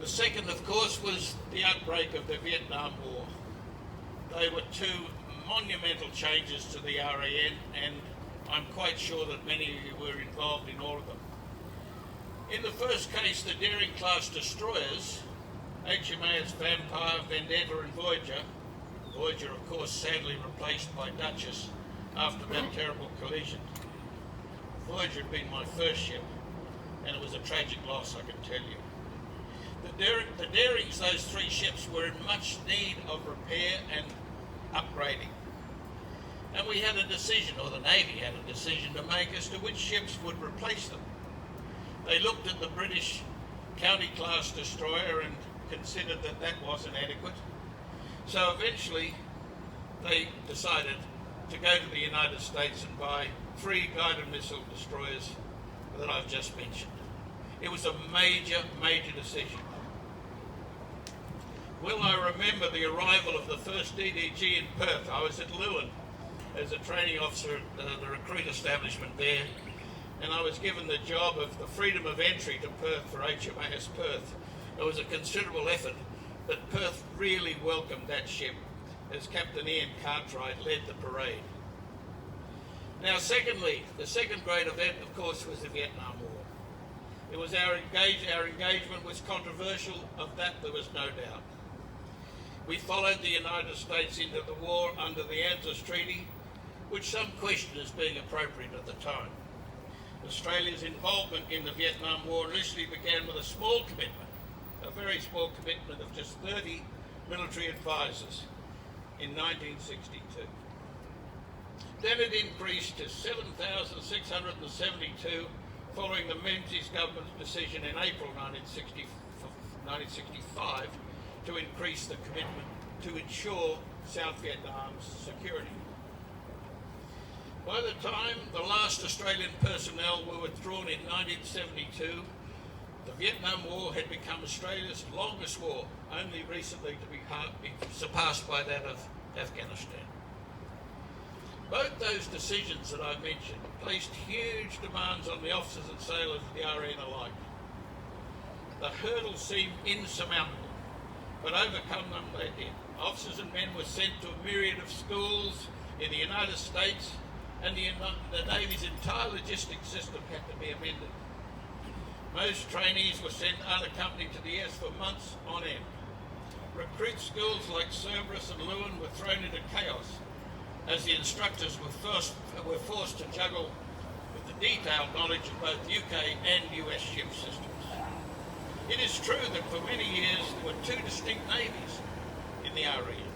The second, of course, was the outbreak of the Vietnam War. They were two monumental changes to the RAN, and I'm quite sure that many of you were involved in all of them. In the first case, the Daring class destroyers, HMAS Vampire, Vendetta and Voyager, Voyager of course sadly replaced by Duchess after that terrible collision. Voyager had been my first ship, and it was a tragic loss, I can tell you. The Darings, those three ships, were in much need of repair and upgrading. And we had a decision, or the Navy had a decision to make as to which ships would replace them. They looked at the British County-class destroyer and considered that that wasn't adequate. So eventually they decided to go to the United States and buy 3 guided missile destroyers that I've just mentioned. It was a major, major decision. Well, I remember the arrival of the first DDG in Perth. I was at Lewin as a training officer at the recruit establishment there, and I was given the job of the freedom of entry to Perth for HMAS Perth. It was a considerable effort, but Perth really welcomed that ship as Captain Ian Cartwright led the parade. Now, secondly, the second great event, of course, was the Vietnam War. It was our engagement was controversial. Of that, there was no doubt. We followed the United States into the war under the ANZUS Treaty, which some questioned as being appropriate at the time. Australia's involvement in the Vietnam War initially began with a small commitment, a very small commitment of just 30 military advisors in 1962. Then it increased to 7,672 following the Menzies government's decision in April 1965 to increase the commitment to ensure South Vietnam's security. By the time the last Australian personnel were withdrawn in 1972, the Vietnam War had become Australia's longest war, only recently to be surpassed by that of Afghanistan. Both those decisions that I mentioned placed huge demands on the officers and sailors of the RAN alike. The hurdles seemed insurmountable, but overcome them they did. Officers and men were sent to a myriad of schools in the United States, and the Navy's entire logistics system had to be amended. Most trainees were sent unaccompanied to the US for months on end. Recruit schools like Cerberus and Lewin were thrown into chaos as the instructors were forced to juggle with the detailed knowledge of both UK and US ship systems. It is true that for many years there were two distinct navies in the RAN.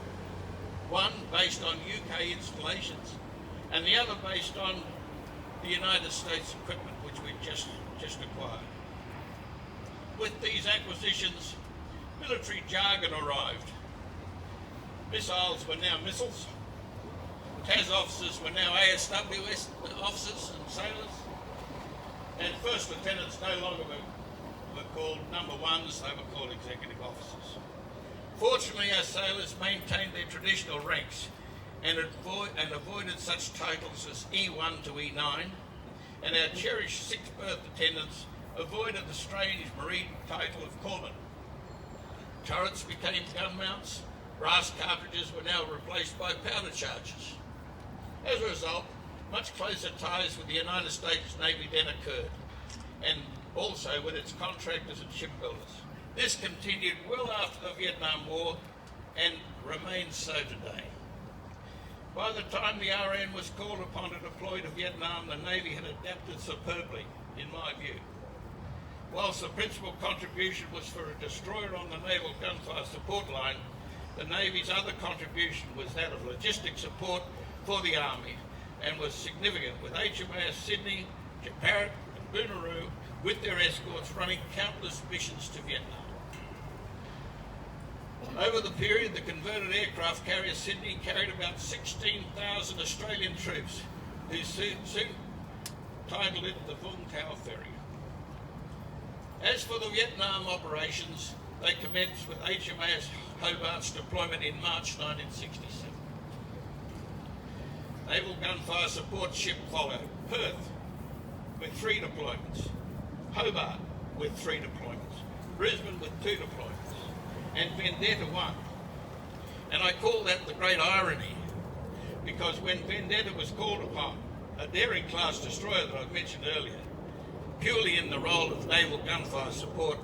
One based on UK installations, and the other based on the United States equipment which we'd just acquired. With these acquisitions, military jargon arrived. Missiles were now missiles. TAS officers were now ASWS officers and sailors. And first lieutenants no longer were called number ones, they were called executive officers. Fortunately, our sailors maintained their traditional ranks and avoided such titles as E1 to E9, and our cherished sixth berth attendants avoided the strange marine title of corpsman. Turrets became gun mounts, brass cartridges were now replaced by powder charges. As a result, much closer ties with the United States Navy then occurred, and also with its contractors and shipbuilders. This continued well after the Vietnam War and remains so today. By the time the RAN was called upon to deploy to Vietnam, the Navy had adapted superbly, in my view. Whilst the principal contribution was for a destroyer on the Naval Gunfire Support Line, the Navy's other contribution was that of logistic support for the Army, and was significant, with HMAS Sydney, Parrot and Booneroo with their escorts running countless missions to Vietnam. Over the period, the converted aircraft carrier Sydney carried about 16,000 Australian troops, who soon titled it the Vung Tau Ferry. As for the Vietnam operations, they commenced with HMAS Hobart's deployment in March 1967. Naval Gunfire Support Ship followed, Perth with 3 deployments, Hobart with 3 deployments, Brisbane with 2 deployments, and Vendetta 1. And I call that the great irony, because when Vendetta was called upon, a daring class destroyer that I mentioned earlier, purely in the role of naval gunfire support,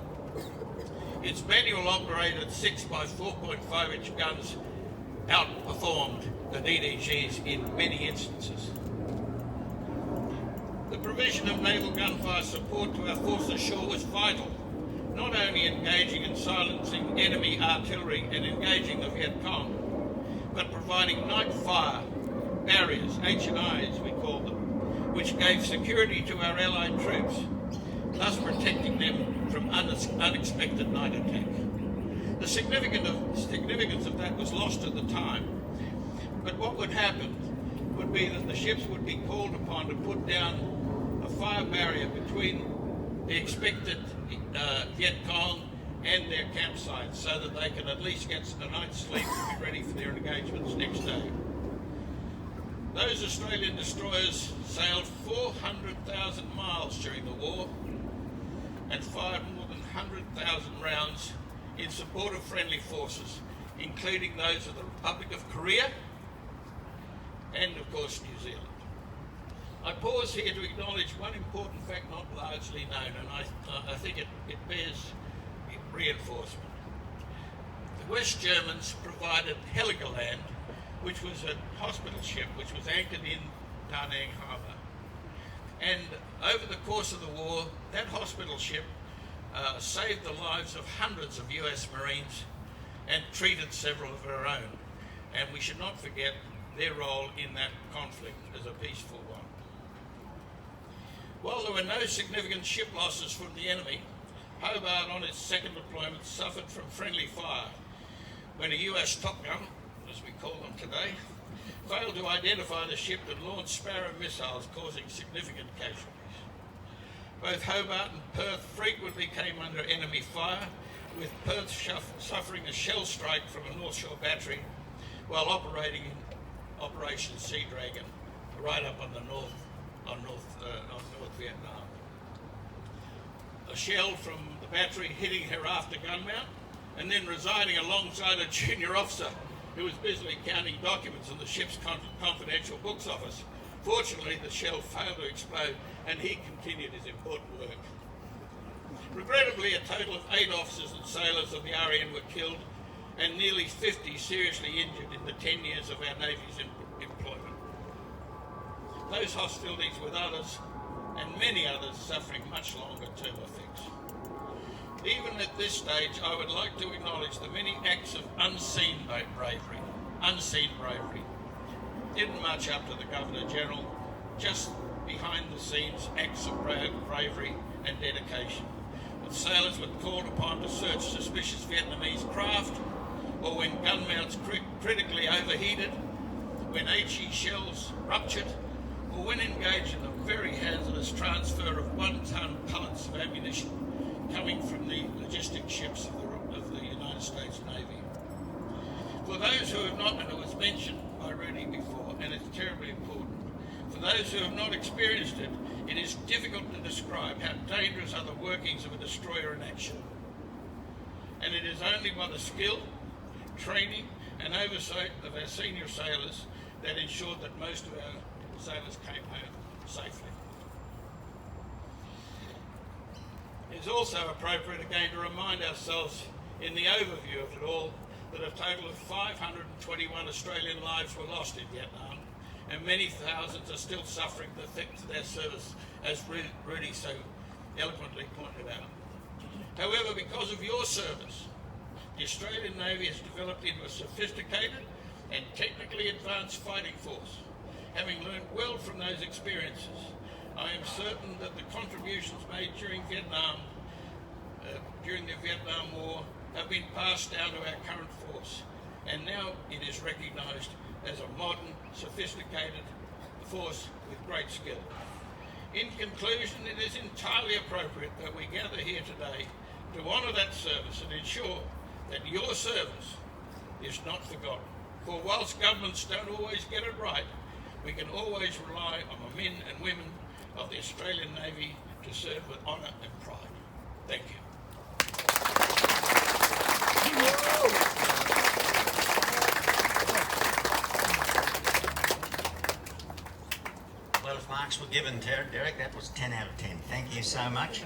its manual operated 6 by 4.5 inch guns outperformed the DDGs in many instances. The provision of naval gunfire support to our force ashore was vital, not only engaging and silencing enemy artillery and engaging the Viet Cong, but providing night fire barriers, H&Is we call them, which gave security to our allied troops, thus protecting them from unexpected night attack. The significance of that was lost at the time, but what would happen would be that the ships would be called upon to put down a fire barrier between the expected Viet Cong and their campsites so that they can at least get a night's sleep and be ready for their engagements next day. Those Australian destroyers sailed 400,000 miles during the war and fired more than 100,000 rounds in support of friendly forces, including those of the Republic of Korea and, of course, New Zealand. I pause here to acknowledge one important fact not largely known, and I think it bears reinforcement. The West Germans provided Heligoland, which was a hospital ship which was anchored in Da Nang Harbour. And over the course of the war, that hospital ship saved the lives of hundreds of US Marines and treated several of our own. And we should not forget their role in that conflict as a peaceful one. While there were no significant ship losses from the enemy, Hobart on its second deployment suffered from friendly fire when a US Top Gun, as we call them today, failed to identify the ship that launched Sparrow missiles, causing significant casualties. Both Hobart and Perth frequently came under enemy fire, with Perth suffering a shell strike from a North Shore battery while operating in Operation Sea Dragon, right up on North Vietnam. A shell from the battery hitting her after gun mount and then residing alongside a junior officer who was busily counting documents in the ship's confidential books office. Fortunately, the shell failed to explode and he continued his important work. Regrettably, a total of 8 officers and sailors of the RN were killed and nearly 50 seriously injured in the 10 years of our Navy's employment. Those hostilities with others and many others suffering much longer term effects. Even at this stage, I would like to acknowledge the many acts of unseen bravery. Didn't much up to the Governor-General, just behind the scenes acts of bravery and dedication. When sailors were called upon to search suspicious Vietnamese craft, or when gun mounts critically overheated, when HE shells ruptured, or when engaged in the very hazardous transfer of 1-ton pallets of ammunition coming from the logistic ships of the United States Navy. For those who have not, and it was mentioned by Rudy before, and it's terribly important, for those who have not experienced it, it is difficult to describe how dangerous are the workings of a destroyer in action. And it is only by the skill, training, and oversight of our senior sailors that ensured that most of our sailors came home safely. It's also appropriate again to remind ourselves in the overview of it all that a total of 521 Australian lives were lost in Vietnam, and many thousands are still suffering the effects of their service, as Rudy so eloquently pointed out. However, because of your service, the Australian Navy has developed into a sophisticated and technically advanced fighting force. Having learned well from those experiences, I am certain that the contributions made during the Vietnam War have been passed down to our current force, and now it is recognised as a modern, sophisticated force with great skill. In conclusion, it is entirely appropriate that we gather here today to honour that service and ensure that your service is not forgotten. For whilst governments don't always get it right, we can always rely on the men and women of the Australian Navy to serve with honour and pride. Thank you. marks were given, Derek. That was 10 out of 10. Thank you so much.